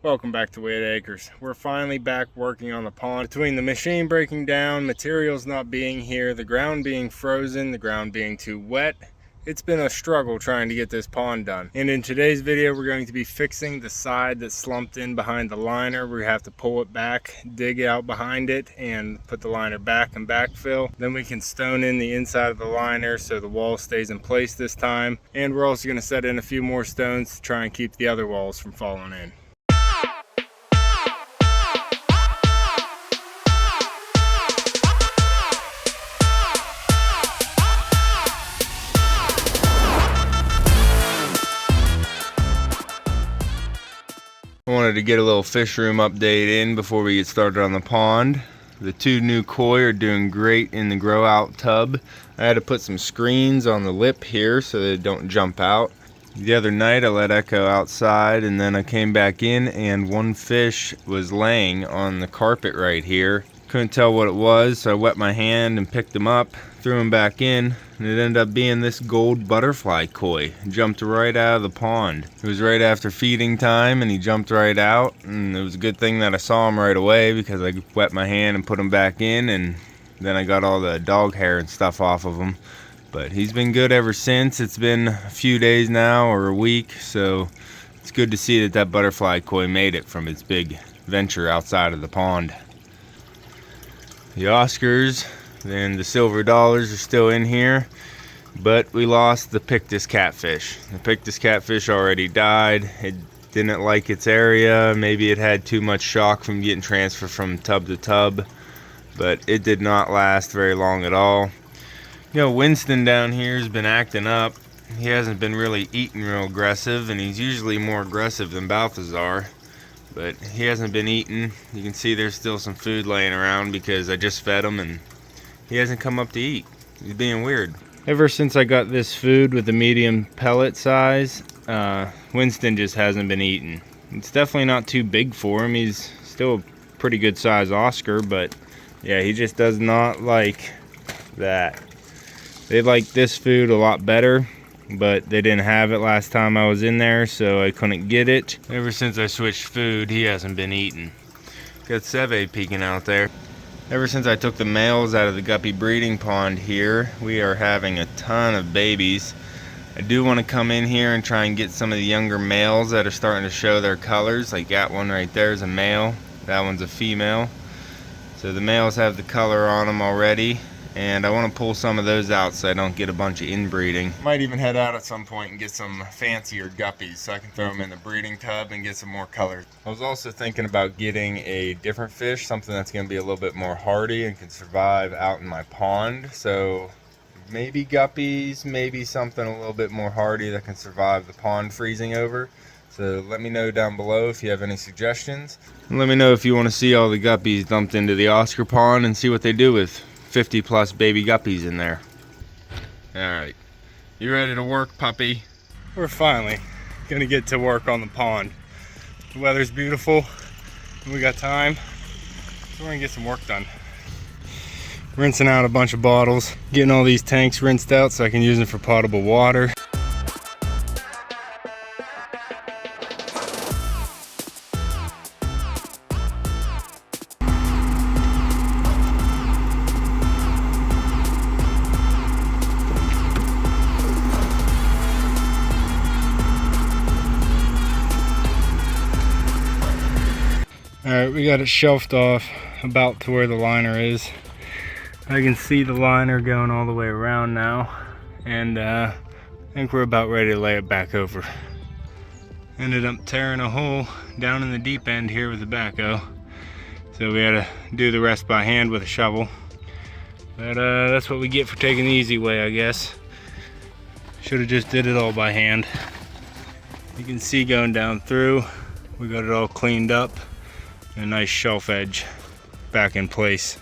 Welcome back to Whitt Acres. We're finally back working on the pond. Between the machine breaking down, materials not being here, the ground being frozen, the ground being too wet, it's been a struggle trying to get this pond done. And in today's video, we're going to be fixing the side that slumped in behind the liner. We have to pull it back, dig out behind it, and put the liner back and backfill. Then we can stone in the inside of the liner so the wall stays in place this time. And we're also going to set in a few more stones to try and keep the other walls from falling in. I wanted to get a little fish room update in before we get started on the pond. The two new koi are doing great in the grow out tub. I had to put some screens on the lip here so they don't jump out. The other night I let Echo outside and then I came back in and one fish was laying on the carpet right here. Couldn't tell what it was, so I wet my hand and picked him up, threw him back in, and it ended up being this gold butterfly koi. Jumped right out of the pond. It was right after feeding time and he jumped right out, and it was a good thing that I saw him right away because I wet my hand and put him back in, and then I got all the dog hair and stuff off of him. But he's been good ever since. It's been a few days now or a week, so it's good to see that that butterfly koi made it from its big venture outside of the pond. The Oscars and the silver dollars are still in here, but we lost the Pictus catfish. The Pictus catfish already died. It didn't like its area. Maybe it had too much shock from getting transferred from tub to tub, but it did not last very long at all. You know, Winston down here has been acting up. He hasn't been really eating real aggressive, and he's usually more aggressive than Balthazar. But he hasn't been eating. You can see there's still some food laying around because I just fed him and he hasn't come up to eat. He's being weird. Ever since I got this food with the medium pellet size, Winston just hasn't been eating. It's definitely not too big for him. He's still a pretty good size Oscar, but yeah, he just does not like that. They like this food a lot better, but they didn't have it last time I was in there, so I couldn't get it. Ever since I switched food, he hasn't been eating. Got Seve peeking out there. Ever since I took the males out of the guppy breeding pond here, we are having a ton of babies. I do want to come in here and try and get some of the younger males that are starting to show their colors. Like that one right there is a male, that one's a female. So the males have the color on them already. And I want to pull some of those out so I don't get a bunch of inbreeding. Might even head out at some point and get some fancier guppies so I can throw them in the breeding tub and get some more color. I was also thinking about getting a different fish, something that's going to be a little bit more hardy and can survive out in my pond. So maybe guppies, maybe something a little bit more hardy that can survive the pond freezing over. So let me know down below if you have any suggestions. And let me know if you want to see all the guppies dumped into the Oscar pond and see what they do with 50 plus baby guppies in there. Alright, you ready to work, puppy? We're finally gonna get to work on the pond. The weather's beautiful and we got time, so we're gonna get some work done. Rinsing out a bunch of bottles, getting all these tanks rinsed out so I can use them for potable water. Alright, we got it shelved off about to where the liner is. I can see the liner going all the way around now, and I think we're about ready to lay it back over. Ended up tearing a hole down in the deep end here with the backhoe, so we had to do the rest by hand with a shovel. But that's what we get for taking the easy way, I guess. Should have just did it all by hand. You can see going down through, we got it all cleaned up. A nice shelf edge back in place.